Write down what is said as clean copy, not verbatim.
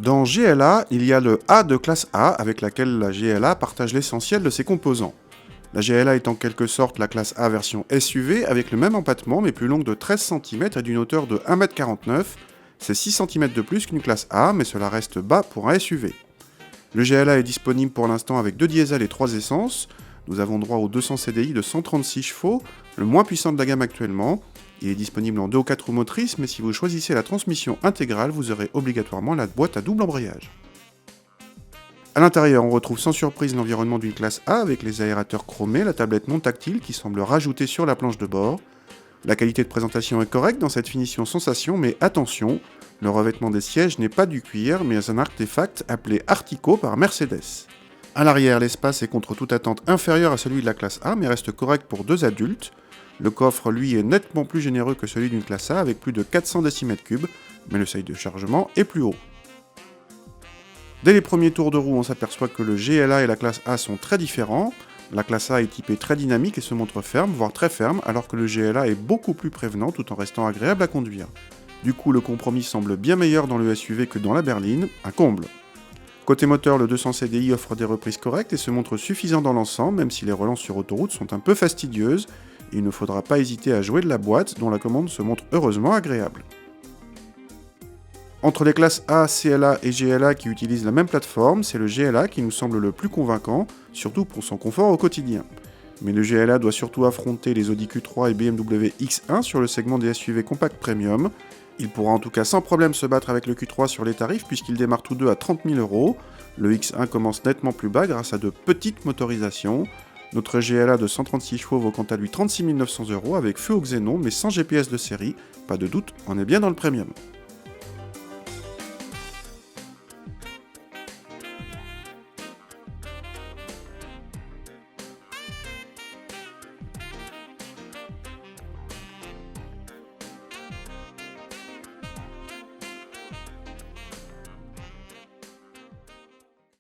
Dans GLA, il y a le A de classe A avec laquelle la GLA partage l'essentiel de ses composants. La GLA est en quelque sorte la classe A version SUV avec le même empattement mais plus longue de 13 cm et d'une hauteur de 1,49 m. C'est 6 cm de plus qu'une classe A mais cela reste bas pour un SUV. Le GLA est disponible pour l'instant avec 2 diesels et 3 essences. Nous avons droit au 200 CDI de 136 chevaux, le moins puissant de la gamme actuellement. Il est disponible en 2 ou 4 roues motrices, mais si vous choisissez la transmission intégrale, vous aurez obligatoirement la boîte à double embrayage. A l'intérieur, on retrouve sans surprise l'environnement d'une classe A avec les aérateurs chromés, la tablette non tactile qui semble rajoutée sur la planche de bord. La qualité de présentation est correcte dans cette finition sensation, mais attention, le revêtement des sièges n'est pas du cuir, mais un artefact appelé Artico par Mercedes. A l'arrière, l'espace est contre toute attente inférieur à celui de la classe A, mais reste correct pour 2 adultes. Le coffre, lui, est nettement plus généreux que celui d'une classe A avec plus de 400 décimètres-cubes, mais le seuil de chargement est plus haut. Dès les premiers tours de roue, on s'aperçoit que le GLA et la classe A sont très différents. La classe A est typée très dynamique et se montre ferme, voire très ferme, alors que le GLA est beaucoup plus prévenant tout en restant agréable à conduire. Du coup, le compromis semble bien meilleur dans le SUV que dans la berline, un comble. Côté moteur, le 200 CDI offre des reprises correctes et se montre suffisant dans l'ensemble, même si les relances sur autoroute sont un peu fastidieuses. Il ne faudra pas hésiter à jouer de la boîte, dont la commande se montre heureusement agréable. Entre les classes A, CLA et GLA qui utilisent la même plateforme, c'est le GLA qui nous semble le plus convaincant, surtout pour son confort au quotidien. Mais le GLA doit surtout affronter les Audi Q3 et BMW X1 sur le segment des SUV compact premium. Il pourra en tout cas sans problème se battre avec le Q3 sur les tarifs puisqu'ils démarrent tous deux à 30 000 €. Le X1 commence nettement plus bas grâce à de petites motorisations. Notre GLA de 136 chevaux vaut quant à lui 36 900 € avec feu au xénon mais sans GPS de série. Pas de doute, on est bien dans le premium.